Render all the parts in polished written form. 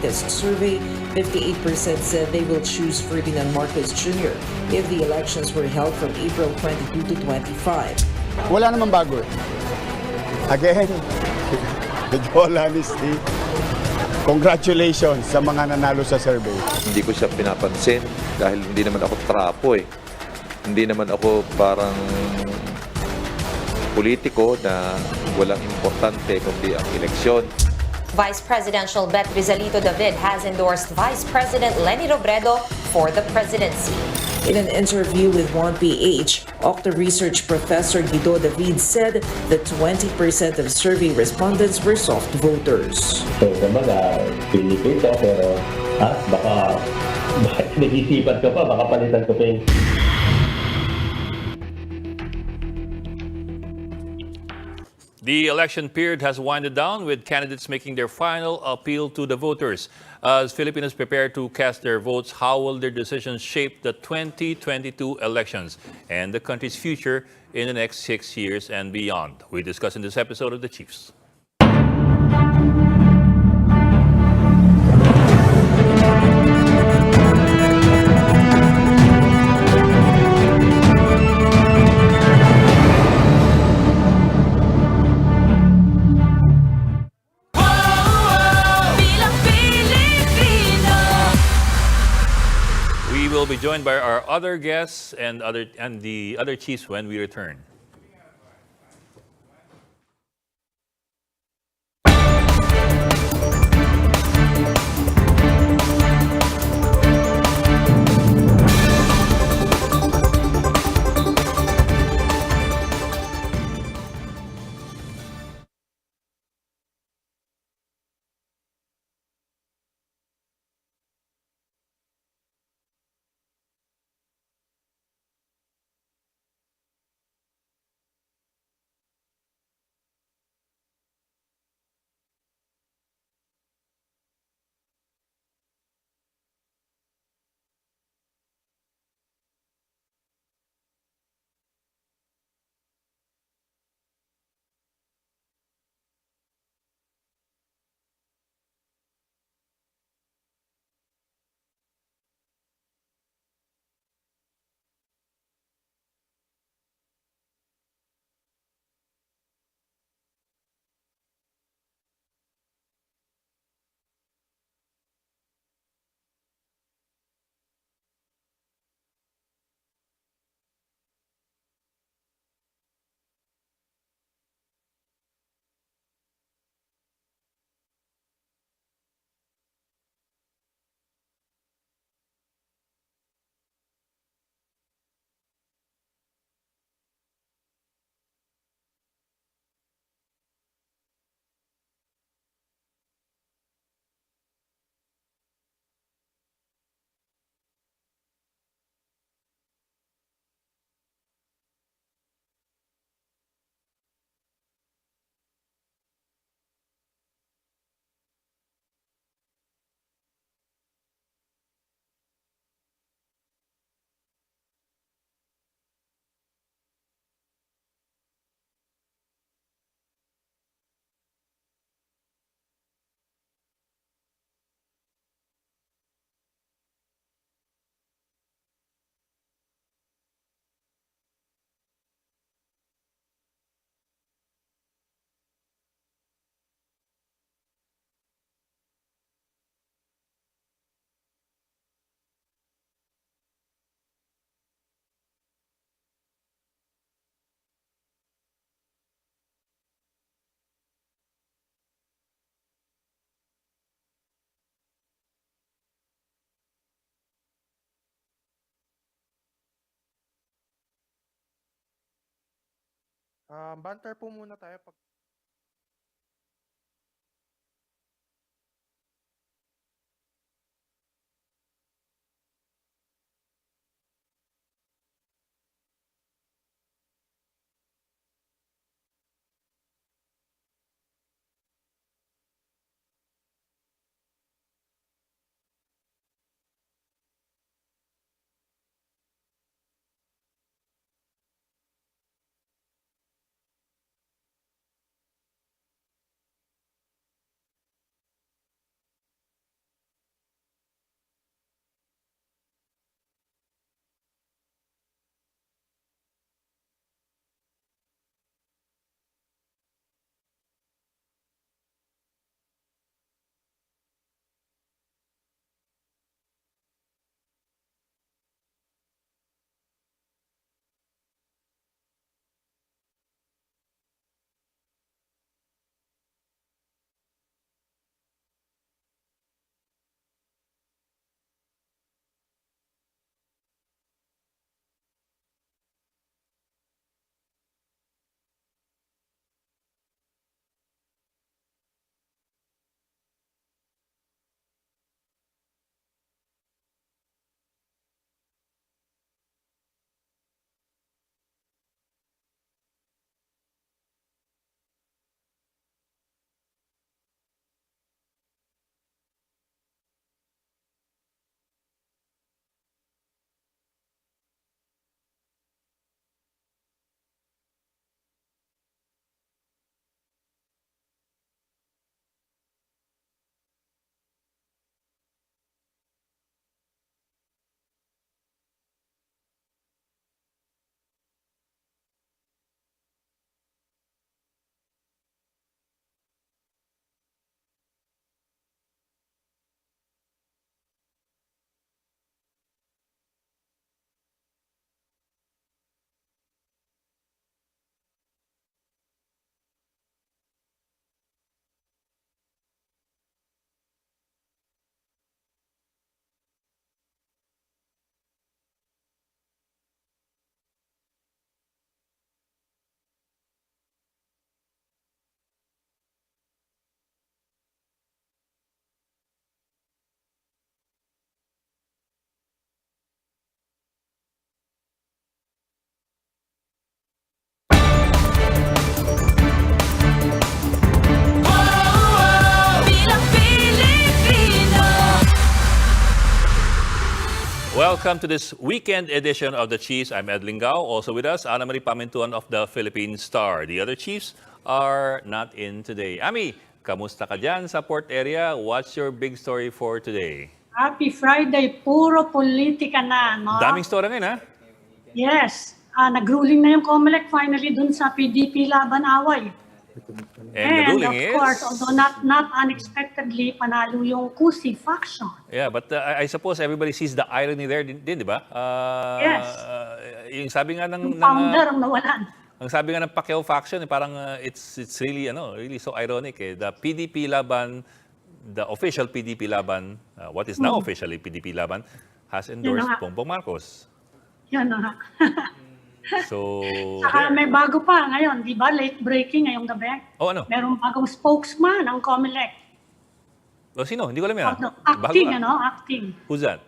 latest survey, 58% said they will choose Ferdinand Marcos Jr. if the elections were held from April 22 to 25. Wala namang bago. Again, with all honesty, congratulations sa mga nanalo sa survey. Hindi ko siya pinapansin dahil hindi naman ako trapo eh. Hindi naman ako parang politiko na walang importante kundi ang eleksyon. Vice Presidential Bet Rizalito David has endorsed Vice President Leni Robredo for the presidency. In an interview with 1PH, Octa Research Professor Guido David said that 20% of survey respondents were soft voters. So, kumbaga, pinipito pero baka nag-isipan ka pa, baka palitan ko pa yung... The election period has winded down with candidates making their final appeal to the voters. As Filipinos prepare to cast their votes, how will their decisions shape the 2022 elections and the country's future in the next 6 years and beyond? We discuss in this episode of The Chiefs. We will be joined by our other guests and the other chiefs when we return. Banter po muna tayo pag Welcome to this weekend edition of the Chiefs. I'm Ed Lingao. Also with us, Ana Marie Pamintuan of the Philippine Star. The other Chiefs are not in today. Ami, kamusta ka dyan sa port area? What's your big story for today? Happy Friday, puro politika na, no? Daming story ngayon, ha? Yes. Nag-ruling na yung Comelec finally dun sa PDP laban away. And the ruling of course, although not unexpectedly, panalo yung Kusi faction. Yeah, but I suppose everybody sees the irony there din, di ba? Yes. Yung sabi nga ng... Yung founder ang nawalan. Ang sabi nga ng Pacquiao faction, parang it's really, really so ironic. The PDP laban, the official PDP laban, what is now officially PDP laban, has endorsed Bongbong Marcos. Yan na nga. So, Saka may bago pa ngayon, di ba? Late breaking ngayong gabi. Oh, ano? Merong bagong spokesman ng Comelec. Oh, sino? Hindi ko alam yan. Acting, acting. Who's that?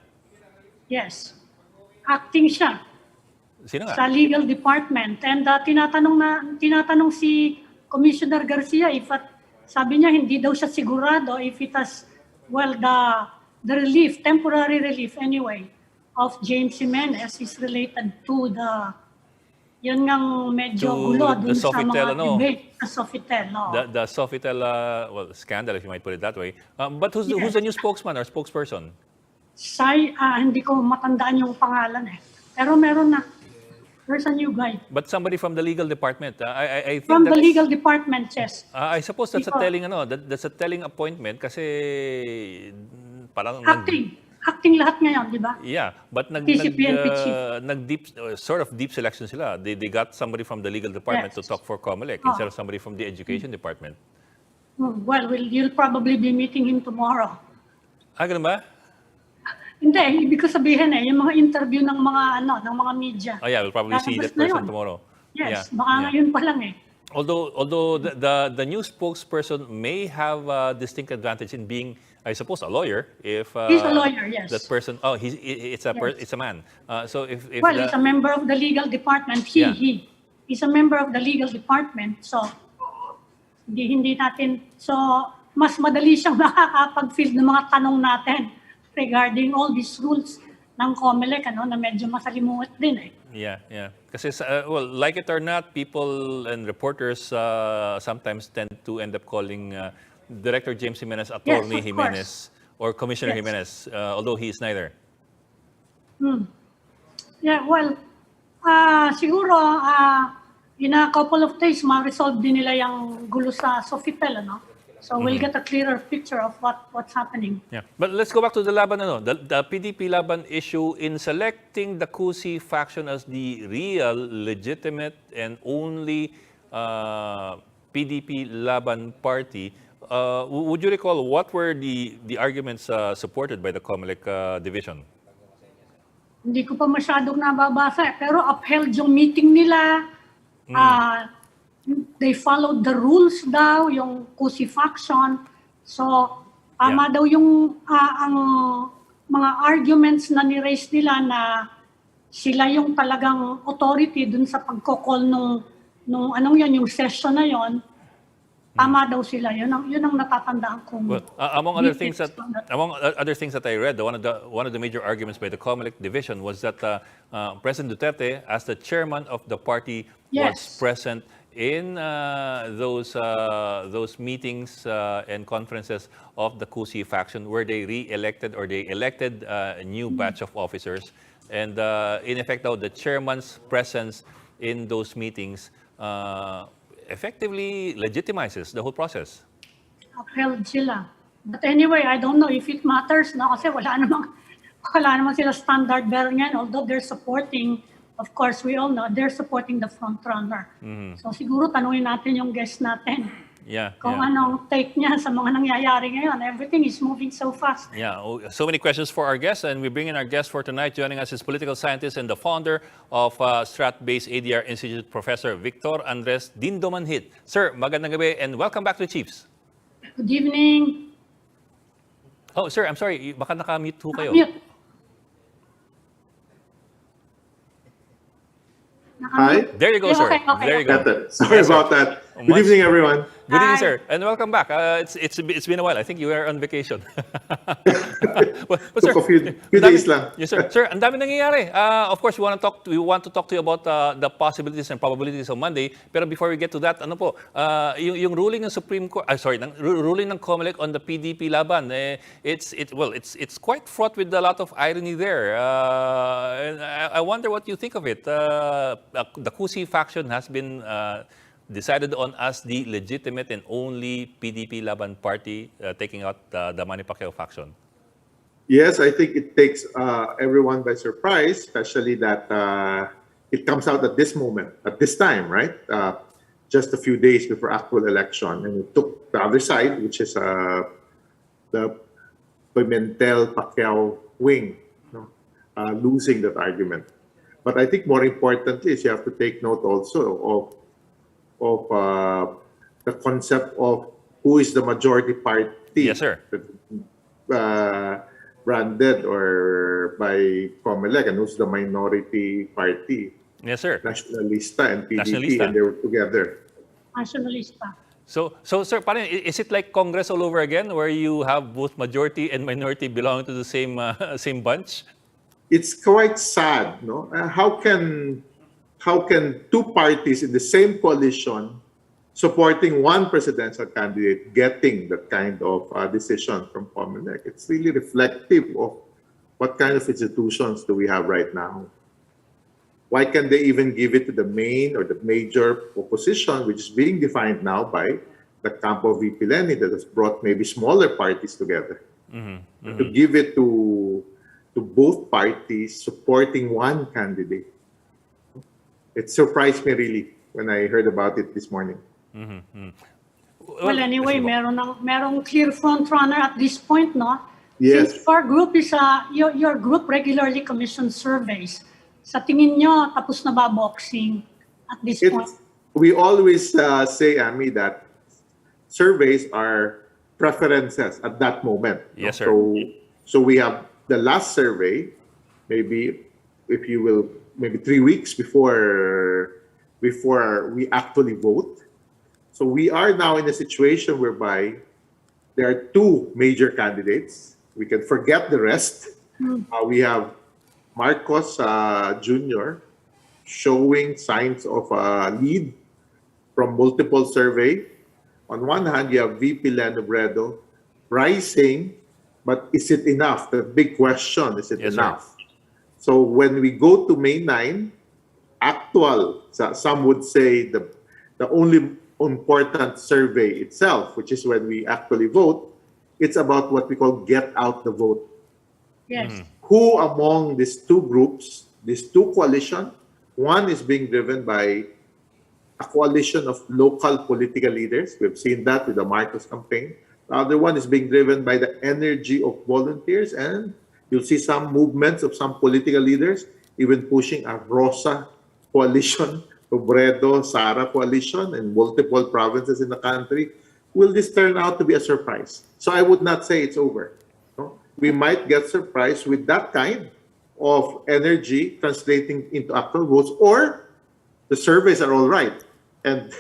Yes. Acting siya Sino nga? sa legal department. And tinatanong si Commissioner Garcia sabi niya hindi daw siya sigurado if it has, well, the relief, temporary relief anyway, of James Jimenez is related to yun ngang medyo To gulo the dun sa Sofitel, mga debate sa Sofitel. No? The Sofitel, scandal, if you might put it that way. But who's the new spokesman or spokesperson? Hindi ko matandaan yung pangalan eh. Pero meron na. There's a new guy. But somebody from the legal department. I think From the legal department, yes. I suppose that's a telling that's a telling appointment kasi parang Acting lahat ngayon, di ba? yeah, but sort of deep selection sila. They got somebody from the legal department to talk for Comelec instead of somebody from the education department. Well, you'll probably be meeting him tomorrow. Ganun ba? Hindi, ibig ko sabihin yung mga interview ng mga media. Oh yeah, we'll probably see that person tomorrow. Yes, baka ngayon pa lang eh. Although the new spokesperson may have a distinct advantage in being, I suppose, a lawyer. If He's a lawyer, yes. That person, it's a man. So if Well, he's a member of the legal department. He's a member of the legal department. So hindi natin, so mas madali siyang makakapag-field ng mga tanong natin regarding all these rules ng Comelec, na medyo masalimuot din eh. Yeah. Kasi, well, like it or not, people and reporters sometimes tend to end up calling Director James Jimenez Attorney Jimenez or Commissioner Jimenez, although he is neither. Yeah, well, siguro in a couple of days, ma-resolve din nila yung gulo sa Sofitel, So we'll get a clearer picture of what's happening. Yeah, but let's go back to the laban, the PDP laban issue in selecting the Kusi faction as the real, legitimate, and only PDP laban party. Would you recall what were the arguments supported by the Comelec division? Hindi ko pa masyadong nababasa, pero upheld yung meeting nila. They followed the rules daw, yung Kusi faction. So, tama daw yung ang mga arguments na ni-raise nila na sila yung talagang authority dun sa pagkokol nung yung session na yon. Tama daw sila. Yun ang natatandaan kong. Well, among other things that I read, one of the major arguments by the Comelec division was that President Duterte, as the chairman of the party, was present in those meetings and conferences of the Kusi faction, where they re-elected or they elected a new batch of officers, and in effect, the chairman's presence in those meetings effectively legitimizes the whole process. Upheld sila. But anyway, I don't know if it matters, kasi wala namang sila standard bearer ngayon, although they're supporting. Of course, we all know they're supporting the front runner. So siguro tanungin natin yung guest natin. Kung anong take niya sa mga nangyayari ngayon. Everything is moving so fast. Yeah, so many questions for our guests, and we bring in our guest for tonight. Joining us is political scientist and the founder of Strat-based ADR Institute, Professor Victor Andres Dindomanhit. Sir, magandang gabi and welcome back to the Chiefs. Good evening. Oh, sir, I'm sorry. Baka naka-mute ho kayo. Hi. There you go, sir. Okay. There you go. Sorry about that. Good evening, everyone. Good evening, Hi. sir, and welcome back. It's been a while. I think you were on vacation. But Took sir, a few ang dami- days lang. Yes, sir. Sir, ang dami nangyayari. Of course, we want to talk to you about the possibilities and probabilities of Monday. Pero before we get to that, ano po, yung ruling ng Supreme Court, ruling ng Comelec on the PDP laban, it's quite fraught with a lot of irony there. And I wonder what you think of it. The Kusi faction has been decided on as the legitimate and only PDP Laban party taking out the Manny Pacquiao faction. Yes, I think it takes everyone by surprise, especially that it comes out at this moment, at this time, right? Just a few days before actual election. And it took the other side, which is the Pimentel-Pacquiao wing, losing that argument. But I think more importantly is you have to take note also of the concept of who is the majority party. Yes, sir. Branded or by Comelec, and who's the minority party. Yes, sir. Nationalista and PDP, Nationalista. and they were together. Nationalista. So sir, parang, is it like Congress all over again, where you have both majority and minority belonging to the same bunch? It's quite sad, no? How can two parties in the same coalition supporting one presidential candidate getting that kind of decision from Comelec? It's really reflective of what kind of institutions do we have right now. Why can they even give it to the main or the major opposition, which is being defined now by the camp of VP Lenny that has brought maybe smaller parties together? To give it to both parties supporting one candidate. It surprised me really when I heard about it this morning. Well, anyway, merong clear front runner at this point, no? Yes. Since your group is your group regularly commissions surveys. Sa tingin nyo, tapos na ba boxing at this point? We always say, Ami, that surveys are preferences at that moment. Yes, sir. So we have the last survey, maybe if you will, maybe 3 weeks before we actually vote. So we are now in a situation whereby there are two major candidates. We can forget the rest. We have Marcos Jr. showing signs of a lead from multiple survey. On one hand, you have VP Len Obredo rising, but is it enough? The big question, is it Yes, enough? So when we go to May 9, actual, some would say the only important survey itself, which is when we actually vote, it's about what we call get out the vote. Yes. Who among these two groups, these two coalitions, one is being driven by a coalition of local political leaders. We've seen that with the Marcos campaign. The other one is being driven by the energy of volunteers, and you'll see some movements of some political leaders even pushing a Rosa coalition, Obredo, Sara coalition in multiple provinces in the country. Will this turn out to be a surprise? So I would not say it's over. No? We might get surprised with that kind of energy translating into actual votes, or the surveys are all right. And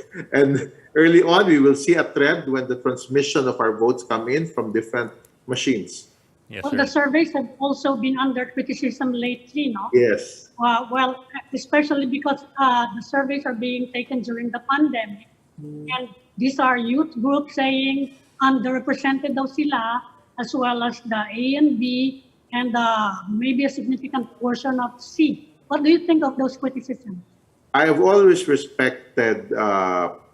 early on, we will see a trend when the transmission of our votes come in from different machines. Yes, Well, sir. the surveys have also been under criticism lately, no? Yes. Well, especially because the surveys are being taken during the pandemic. And these are youth groups saying underrepresented daw sila, as well as the A and B, and maybe a significant portion of C. What do you think of those criticisms? I have always respected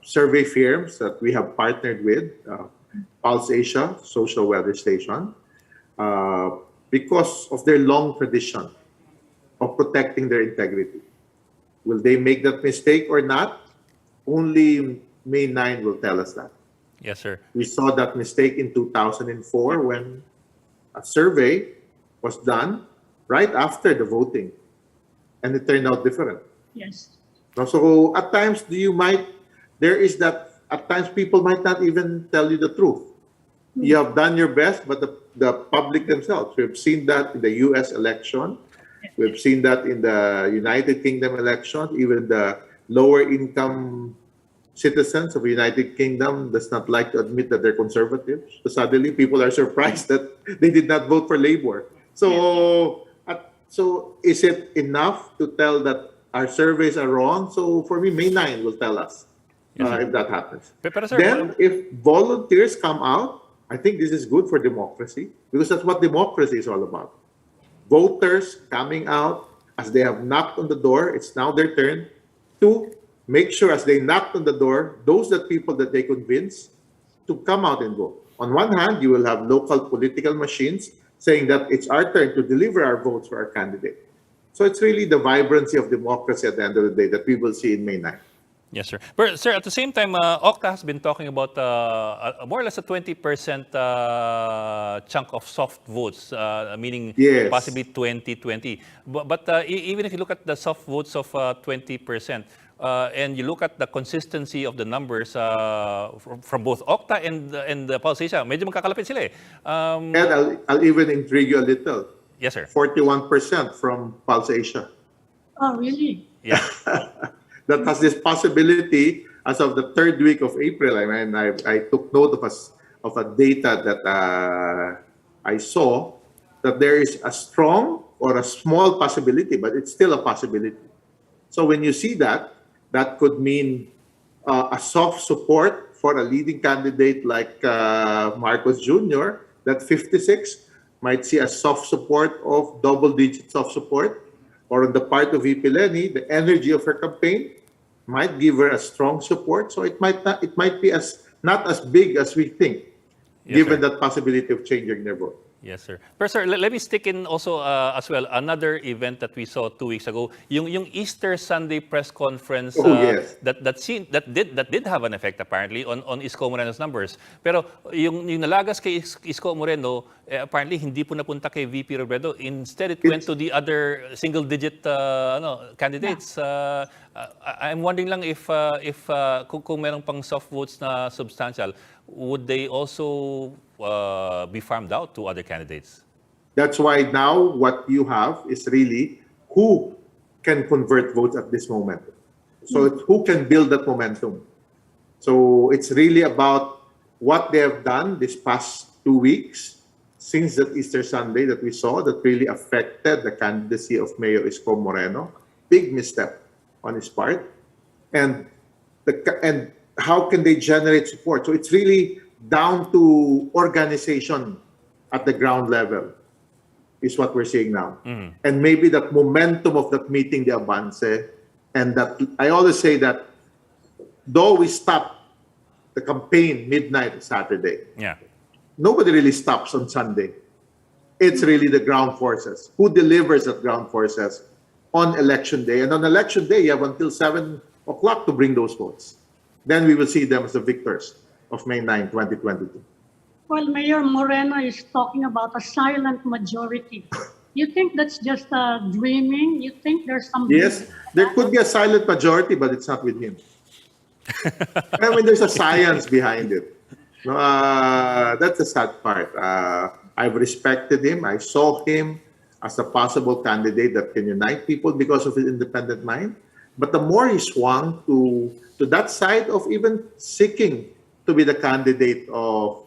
survey firms that we have partnered with, Pulse Asia, Social Weather Station, because of their long tradition of protecting their integrity. Will they make that mistake or not? Only May 9 will tell us that. Yes, sir. We saw that mistake in 2004 when a survey was done right after the voting, and it turned out different. Yes. So at times there is that at times people might not even tell you the truth. You have done your best, but the public themselves, we've seen that in the US election, we've seen that in the United Kingdom election, even the lower income citizens of the United Kingdom does not like to admit that they're conservative. So suddenly people are surprised that they did not vote for Labour. So, so is it enough to tell that our surveys are wrong? So for me, May 9 will tell us if that happens. Pero, sir, Then if volunteers come out, I think this is good for democracy because that's what democracy is all about. Voters coming out as they have knocked on the door, it's now their turn to make sure as they knocked on the door, those that people that they convince to come out and vote. On one hand, you will have local political machines saying that it's our turn to deliver our votes for our candidate. So it's really the vibrancy of democracy at the end of the day that we will see in May 9. Yes, sir. But, sir, at the same time, Okta has been talking about more or less a 20% chunk of soft votes, meaning Yes. possibly 2020. But even if you look at the soft votes of 20%, and you look at the consistency of the numbers from both Okta and Pulse Asia, medyo magkakalapit sila eh. And I'll even intrigue you a little. Yes, sir. 41% from Pulse Asia. Oh, really? Yeah. That has this possibility as of the third week of April. I mean, I took note of a data that I saw that there is a strong or a small possibility, but it's still a possibility. So when you see that, that could mean a soft support for a leading candidate like Marcos Jr., that 56 might see a soft support of double-digit soft support. Or on the part of VP Lenny, the energy of her campaign might give her a strong support. So it might be not as big as we think, Yes, given sir. that possibility of changing their vote. Yes, sir. But sir, let me stick in also as well another event that we saw 2 weeks ago, yung Easter Sunday press conference Oh, yes. that did have an effect apparently on Isko Moreno's numbers. Pero yung nalagas kay Isko Moreno, apparently hindi po napunta kay VP Robredo. Instead, it went to the other single-digit candidates. I'm wondering lang if kung merong pang soft votes na substantial, would they also be farmed out to other candidates? That's why now what you have is really who can convert votes at this moment. So it's who can build that momentum. So it's really about what they have done this past 2 weeks since that Easter Sunday that we saw that really affected the candidacy of Mayor Isko Moreno. Big misstep on his part. And how can they generate support? So it's really down to organization at the ground level is what we're seeing now. And maybe that momentum of that meeting, the avance, and that I always say that though we stopped the campaign midnight Saturday, Yeah. nobody really stops on Sunday. It's really the ground forces. Who delivers at ground forces on election day? And on election day, you have until 7 o'clock to bring those votes. Then we will see them as the victors of May 9, 2022. Well, Mayor Moreno is talking about a silent majority. You think that's just dreaming? You think there's some... Yes, there could be a silent majority, but it's not with him. I mean, there's a science behind it. No, that's the sad part. I've respected him. I saw him as a possible candidate that can unite people because of his independent mind. But the more he swung to that side of even seeking to be the candidate of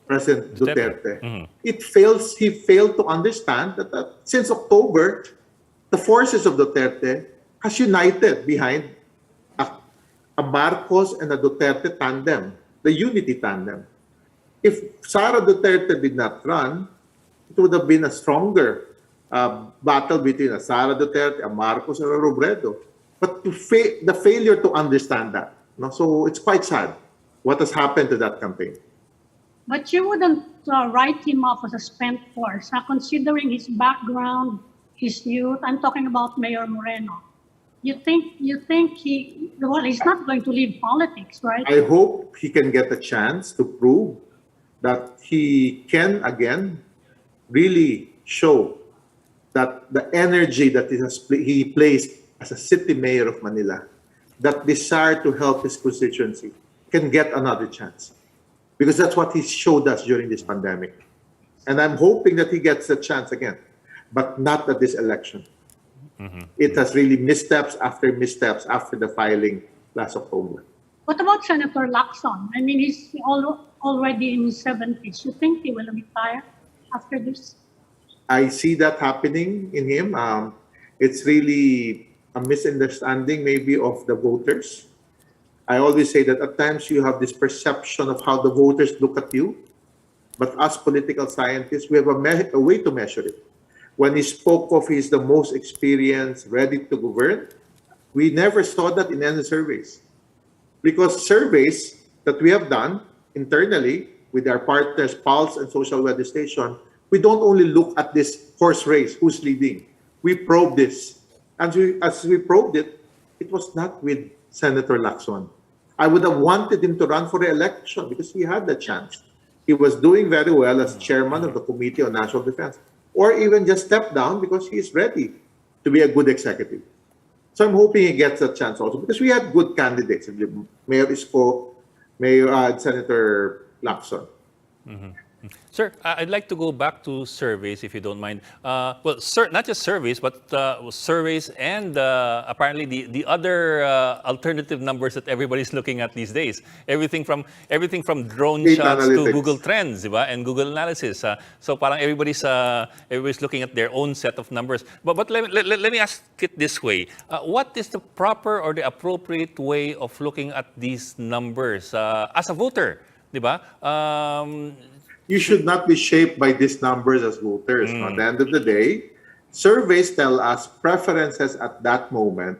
President Duterte, he failed to understand that since October, the forces of Duterte has united behind a Marcos and a Duterte tandem, the unity tandem. If Sara Duterte did not run, it would have been a stronger battle between a Sara Duterte, a Marcos, and a Robredo. But the failure to understand that. No? So it's quite sad what has happened to that campaign. But you wouldn't write him off as a spent force, considering his background, his youth. I'm talking about Mayor Moreno. You think he's not going to leave politics, right? I hope he can get a chance to prove that he can again really show that the energy that he placed as a city mayor of Manila, that desire to help his constituency, can get another chance. Because that's what he showed us during this pandemic. And I'm hoping that he gets a chance again, but not at this election. It has really missteps after the filing last October. What about Senator Lacson? I mean, he's already in his 70s. You think he will retire after this? I see that happening in him. It's really a misunderstanding maybe of the voters. I always say that at times you have this perception of how the voters look at you, but us political scientists, we have a way to measure it. When he spoke of he's the most experienced, ready to govern, we never saw that in any surveys. Because surveys that we have done internally with our partners, Pulse and Social Weather Station, we don't only look at this horse race, who's leading. We probe this. And as we probed it, it was not with Senator Lacson. I would have wanted him to run for re-election because he had the chance. He was doing very well as chairman of the Committee on National Defense. Or even just step down because he is ready to be a good executive. So I'm hoping he gets a chance also because we had good candidates. Mayor Isko, Senator Lacson. Sir, I'd like to go back to surveys, if you don't mind. Well, not just surveys, but surveys and apparently the other alternative numbers that everybody's looking at these days. Everything from drone Data shots analytics. to Google Trends, diba? And Google Analysis. So parang everybody's looking at their own set of numbers. But let me ask it this way: what is the proper or the appropriate way of looking at these numbers as a voter, diba? You should not be shaped by these numbers as voters. At the end of the day, surveys tell us preferences at that moment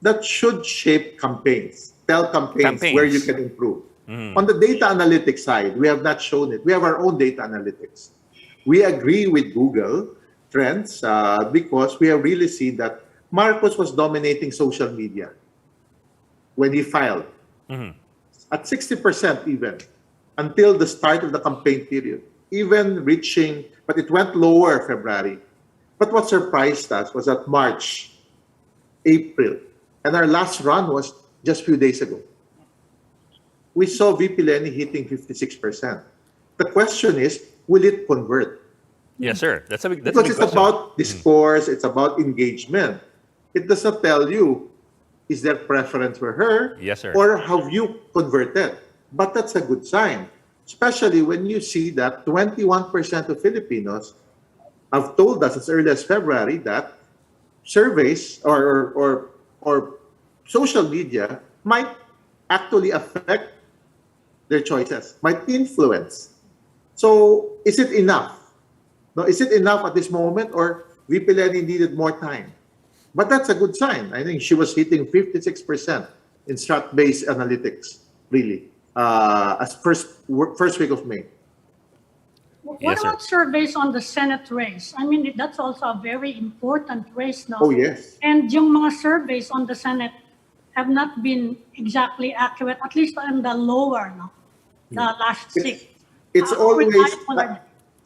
that should shape campaigns, tell campaigns where you can improve. On the data analytics side, we have not shown it. We have our own data analytics. We agree with Google Trends because we have really seen that Marcos was dominating social media when he filed at 60% even. Until the start of the campaign period, even reaching, but it went lower February. But what surprised us was that March, April, and our last run was just a few days ago. We saw VP Lenny hitting 56%. The question is, will it convert? Yes, sir. That's a big Because it's question. about discourse, it's about engagement. It does not tell you, is there preference for her? Yes, sir. Or have you converted? But that's a good sign, especially when you see that 21% of Filipinos have told us as early as February that surveys or social media might actually affect their choices, might influence. So is it enough? No, is it enough at this moment, or VP Lenny needed more time? But that's a good sign. I think she was hitting 56% in strat-based analytics, really. As first week of May. What Yes, sir. about surveys on the Senate race? I mean, that's also a very important race now. Oh, yes. And yung mga surveys on the Senate have not been exactly accurate, at least on the lower, no? The last six. It's How always, reliable are they?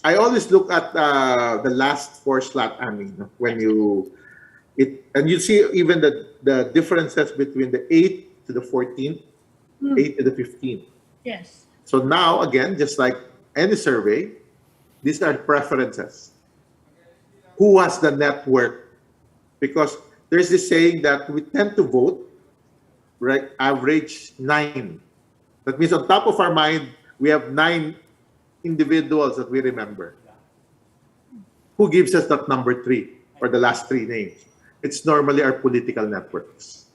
I always look at the last four slot, when and you see even the differences between the 8th to the 14th, 8 to the 15th. Yes. So now, again, just like any survey, these are preferences. Who has the network? Because there's this saying that we tend to vote, right, average 9. That means on top of our mind, we have 9 individuals that we remember. Who gives us that number 3 or the last 3 names? It's normally our political networks,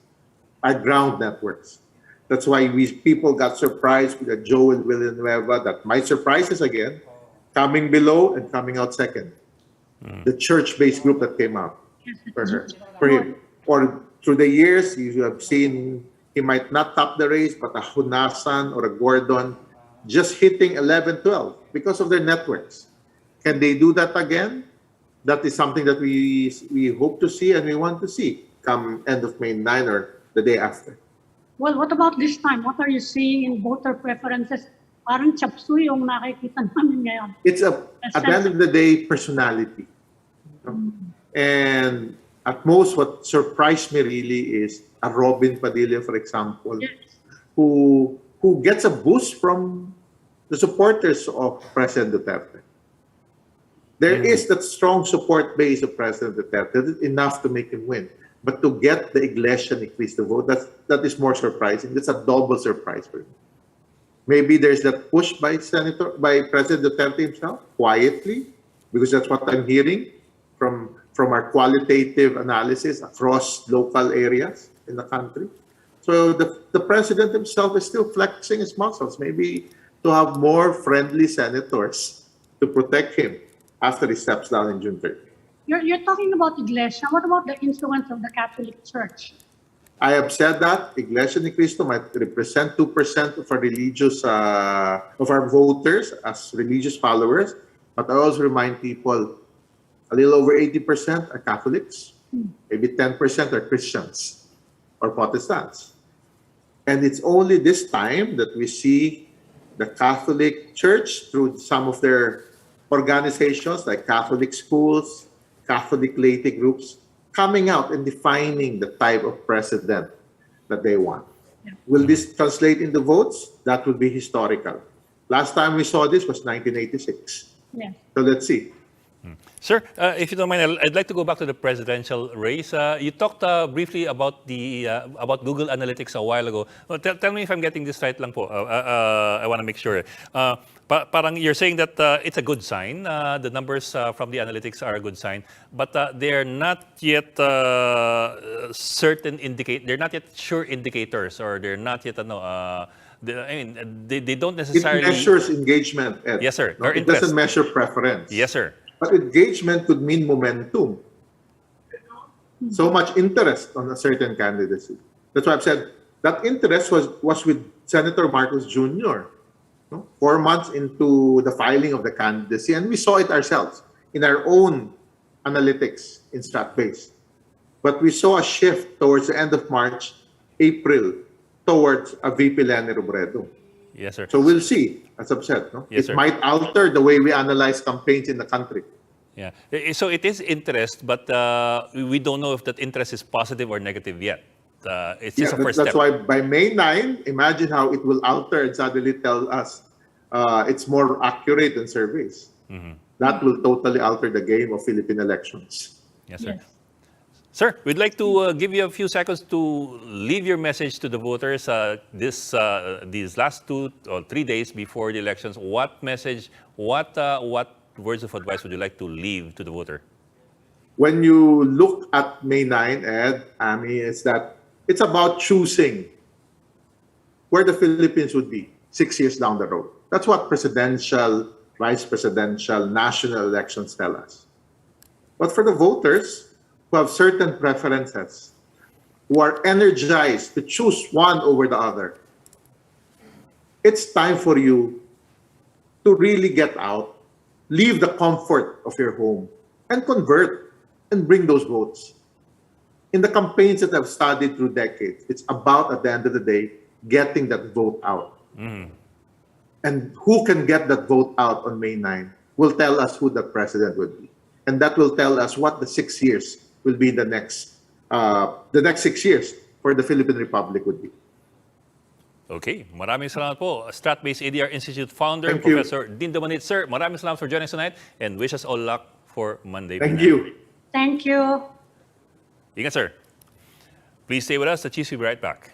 our ground networks. That's why people got surprised with the Joel Villanueva, that might surprise us again, coming below and coming out second. The church-based group that came out for him. Or through the years, you have seen he might not top the race, but a Hunasan or a Gordon just hitting 11, 12 because of their networks. Can they do that again? That is something that we hope to see and we want to see come end of May 9 or the day after. Well, what about this time? What are you seeing in voter preferences? Parang chapsuy yung nakikita namin ngayon. It's at the end of the day, personality. And at most, what surprised me really is a Robin Padilla, for example, Yes. who gets a boost from the supporters of President Duterte. There is that strong support base of President Duterte, enough to make him win. But to get the Iglesia ni Cristo vote, that is more surprising. That's a double surprise for me. Maybe there's that push by President Duterte himself, quietly, because that's what I'm hearing from our qualitative analysis across local areas in the country. So the president himself is still flexing his muscles, maybe to have more friendly senators to protect him after he steps down in June 30. You're talking about Iglesia. What about the influence of the Catholic Church? I have said that Iglesia ni Cristo might represent 2% of our religious, of our voters as religious followers. But I also remind people, a little over 80% are Catholics, maybe 10% are Christians or Protestants. And it's only this time that we see the Catholic Church through some of their organizations like Catholic schools, Catholic laity groups, coming out and defining the type of president that they want. Will this translate into votes? That would be historical. Last time we saw this was 1986. Yes. So let's see. Sir, if you don't mind, I'd like to go back to the presidential race. You talked briefly about about Google Analytics a while ago. Well, tell me if I'm getting this right lang po. I want to make sure. Parang you're saying that it's a good sign. The numbers from the analytics are a good sign, but they're not yet they're not yet sure indicators, or they're not yet they don't necessarily. It measures engagement, Ed. Yes, sir. No? Or It interest. doesn't measure preference. Yes, sir. But engagement could mean momentum. So much interest on a certain candidacy. That's why I've said that interest was with Senator Marcos Jr. No? 4 months into the filing of the candidacy, and we saw it ourselves in our own analytics in StratBase. But we saw a shift towards the end of March, April, towards a VP Leni Robredo. Yes, sir. So we'll see, as I've said. No? Yes, it sir. might alter the way we analyze campaigns in the country. Yeah. So it is interest, but we don't know if that interest is positive or negative yet. It's just a first that's step. why by May 9, imagine how it will alter and suddenly tell us it's more accurate than surveys. That will totally alter the game of Philippine elections. Yes, sir. Yes. Sir, we'd like to give you a few seconds to leave your message to the voters these last 2 or 3 days before the elections. What message, what words of advice would you like to leave to the voter? When you look at May 9, Ed, I mean, it's about choosing where the Philippines would be 6 years down the road. That's what presidential, vice presidential, national elections tell us. But for the voters who have certain preferences, who are energized to choose one over the other, it's time for you to really get out, leave the comfort of your home, and convert and bring those votes. In the campaigns that I've studied through decades, it's about, at the end of the day, getting that vote out. And who can get that vote out on May 9 will tell us who the president will be. And that will tell us what the 6 years will be the next 6 years for the Philippine Republic would be. Okay, maraming salamat po. StratBase ADR Institute founder, Thank you. Professor Din Damanit. Sir, maraming salamat for joining us tonight and wish us all luck for Monday. Thank May 9. you. Thank you. Ingat, sir. Please stay with us. The Chiefs will be right back.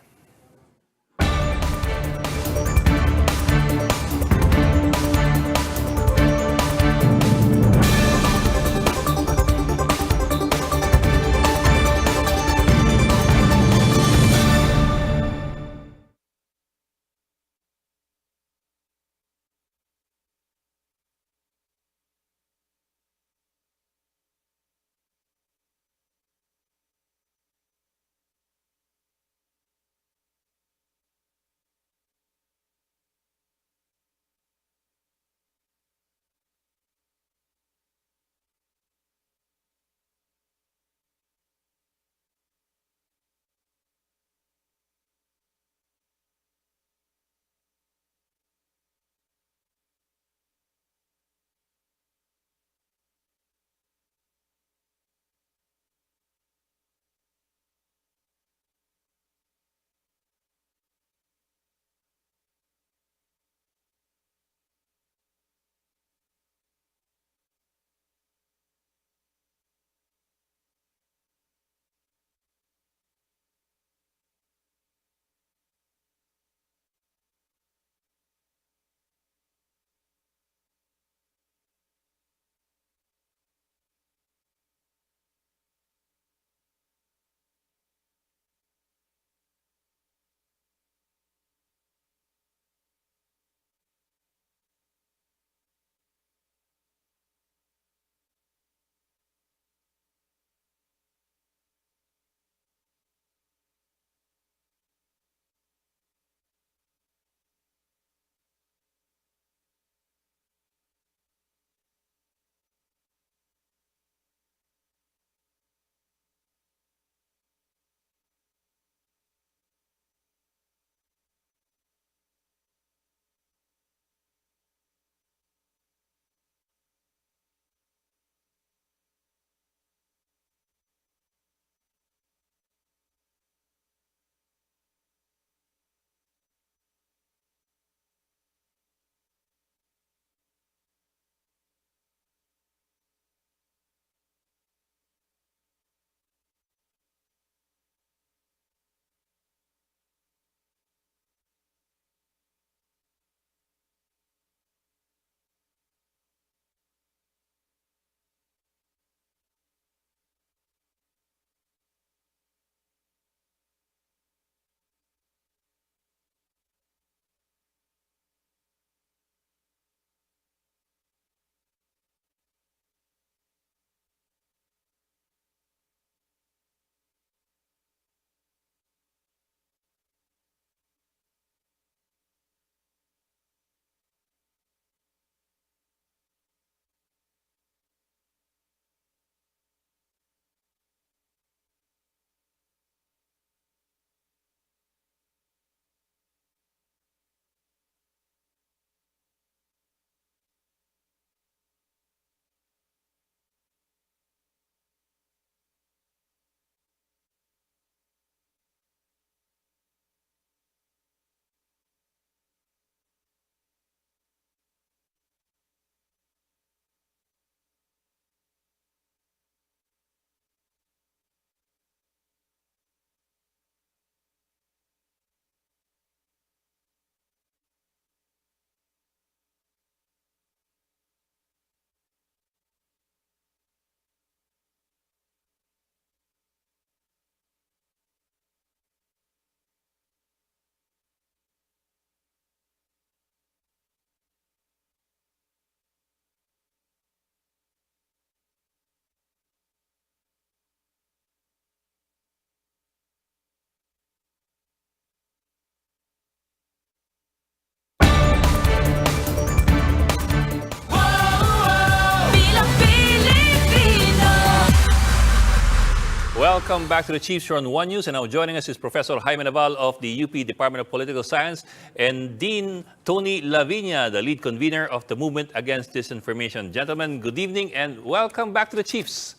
Welcome back to the Chiefs here on One News. And now joining us is Professor Jaime Naval of the UP Department of Political Science and Dean Tony Lavinia, the lead convener of the Movement Against Disinformation. Gentlemen, good evening and welcome back to the Chiefs.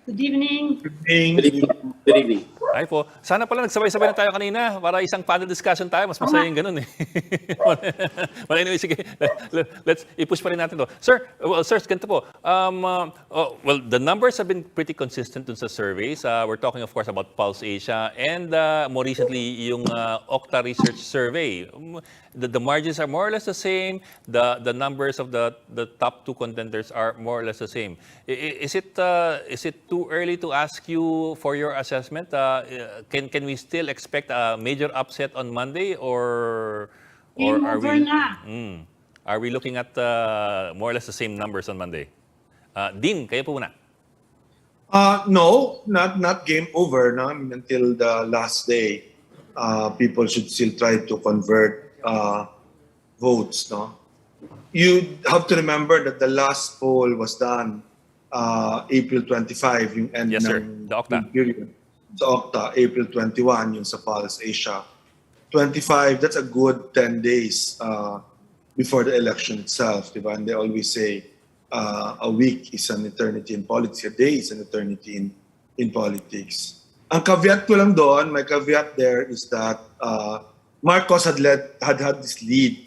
Good evening. Good evening. Ay po, sana pala nagsabay-sabay na tayo kanina para isang panel discussion tayo. Mas masaya yung ganun eh. Well, anyway, sige. Let's i-push pa rin natin to. Sir, ganito po. Well, the numbers have been pretty consistent dun sa surveys. We're talking, of course, about Pulse Asia and more recently, yung Okta Research Survey. The margins are more or less the same. The numbers of the top two contenders are more or less the same. Is it too early to ask you for your assessment? Can we still expect a major upset on Monday, or are we? Are we looking at more or less the same numbers on Monday? Dean, kayo po muna. No, not game over. No, I mean, until the last day, people should still try to convert votes. No, you have to remember that the last poll was done April 25, yung end Yes, sir. ng The Okta. period. Sa Okta, April 21, yung sa Pulse Asia. 25, that's a good 10 days before the election itself, diba? And they always say a week is an eternity in politics, a day is an eternity in politics. Ang caveat ko lang doon, my caveat there is that Marcos had this lead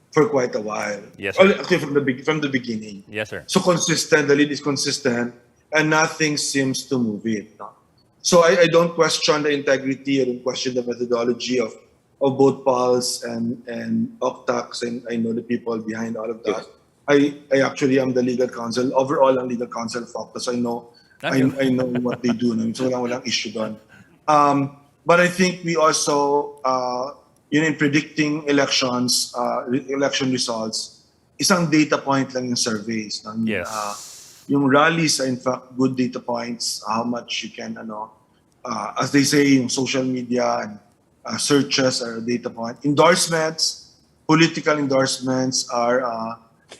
for quite a while. Yes, sir. Actually, from the beginning. Yes, sir. So consistent, the lead is consistent, and nothing seems to move it. No? So I don't question the integrity, I don't question the methodology of both Pulse and Octax, and I know the people behind all of that. I actually am the legal counsel, overall I'm legal counsel of Octa, so I know what they do. No? So walang issue doon. But I think we also, in predicting elections, election results, isang data point lang yung surveys. No? Yes. Yung rallies are in fact good data points, how much you can, as they say, yung social media and searches are a data point. Endorsements, political endorsements are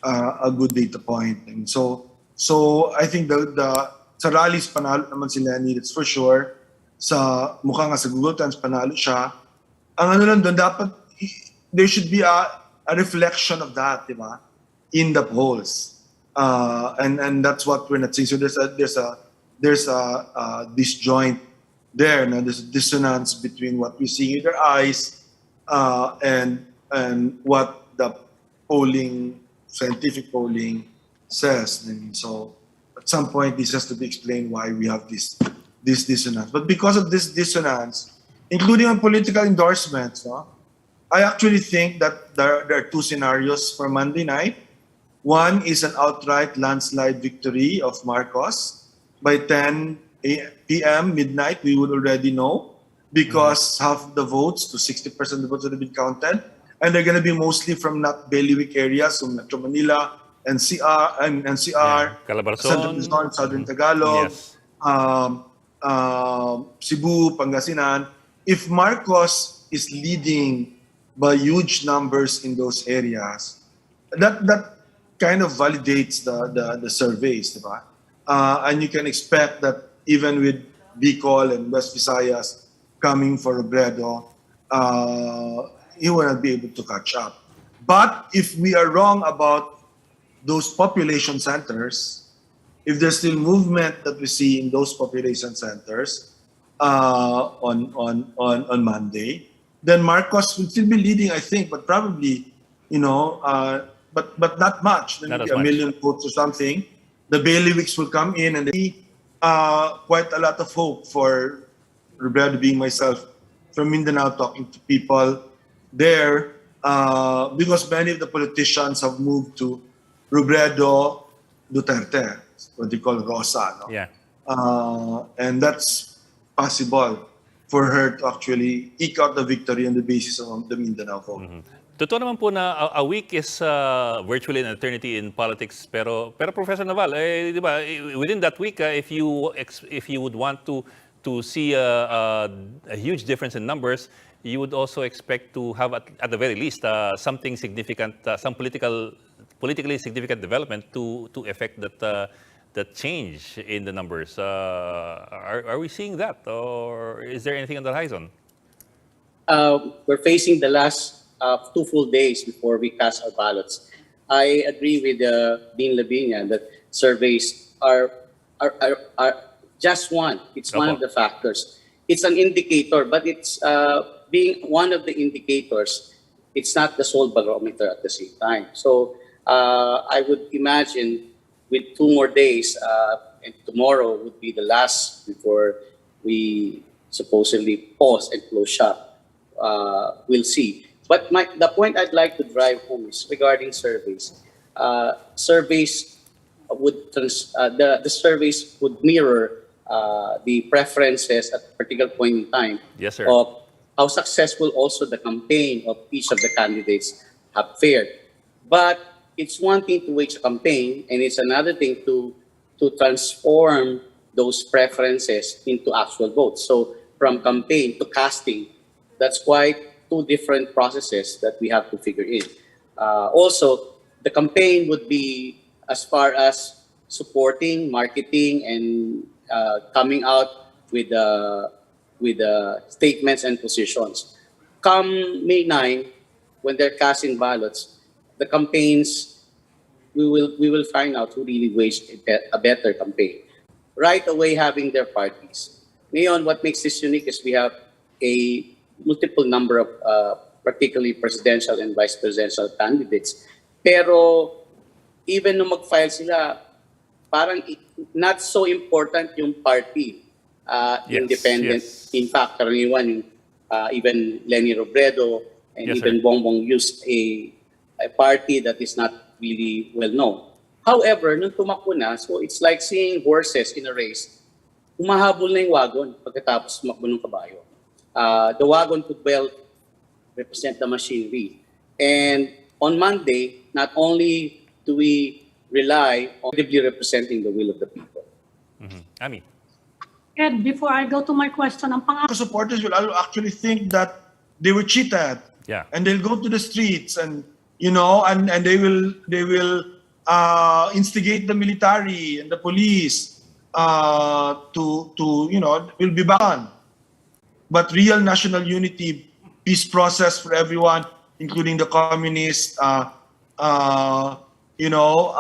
a good data point. And so I think sa rallies panalo naman si Lenny, that's for sure. Sa mukha nga sa Google Trends panalo siya. Ang lang doon, dapat there should be a reflection of that, di ba? In the polls. And that's what we're not seeing. So there's a disjoint there. No? There's a dissonance between what we see with our eyes and what the scientific polling says. And so at some point, this has to be explained why we have this dissonance. But because of this dissonance, including on political endorsements, no? I actually think that there are two scenarios for Monday night. One is an outright landslide victory of Marcos. By 10 p.m., midnight, we would already know because half the votes to 60% of the votes have been counted. And they're going to be mostly from not bailiwick areas, so Metro Manila, NCR, Calabarzon, Southern Tagalog, Yes. Cebu, Pangasinan. If Marcos is leading by huge numbers in those areas, that kind of validates the surveys, diba? And you can expect that even with Bicol and West Visayas coming for Robredo, he will not be able to catch up. But if we are wrong about those population centers, if there's still movement that we see in those population centers on Monday, then Marcos will still be leading, I think, but probably, but not much. Maybe a million votes or something. The bailiwicks will come in, and there will be quite a lot of hope for Robredo, being myself from Mindanao, talking to people there, because many of the politicians have moved to Robredo Duterte, what they call Rosa. No? Yeah. And that's possible for her to actually eke out the victory on the basis of the Mindanao vote. Mm-hmm. Totoo naman po na a week is virtually an eternity in politics. Pero Professor Naval, di ba, within that week, if you would want to see a huge difference in numbers, you would also expect to have at the very least something significant, some politically significant development to affect that change in the numbers. Are we seeing that, or is there anything on the horizon? We're facing the last 2 full days before we cast our ballots. I agree with Dean Lavinia that surveys are just one. It's one of the factors. It's an indicator, but it's being one of the indicators. It's not the sole barometer at the same time. So I would imagine with 2 more days, and tomorrow would be the last before we supposedly pause and close shop. We'll see. But the point I'd like to drive home is regarding surveys. Surveys would the surveys would mirror the preferences at a particular point in time. Yes, sir. Of how successful also the campaign of each of the candidates have fared. But it's one thing to wage a campaign, and it's another thing to transform those preferences into actual votes. So from campaign to casting, that's quite 2 different processes that we have to figure in. Also, the campaign would be as far as supporting, marketing, and coming out with statements and positions. Come May 9, when they're casting ballots, the campaigns, we will find out who really waged a better campaign. Right away, having their parties. Ngayon, what makes this unique is we have a multiple number of particularly presidential and vice presidential candidates. Pero even nung mag-file sila, parang not so important yung party. Independent. Yes. In fact, karaniwan, even Leni Robredo and Yes, even sir. Bongbong used a party that is not really well known. However, nung tumakbo na, so it's like seeing horses in a race. Humahabol na yung wagon pagkatapos tumakbo ng kabayo. The wagon could well represent the machinery. And on Monday, not only do we rely on actively representing the will of the people. Ami. Ed, before I go to my question, ang Supporters will actually think that they were cheated. Yeah. And they'll go to the streets and, you know, and they will instigate the military and the police to you know, will be banned. But real national unity, peace process for everyone, including the communists, you know,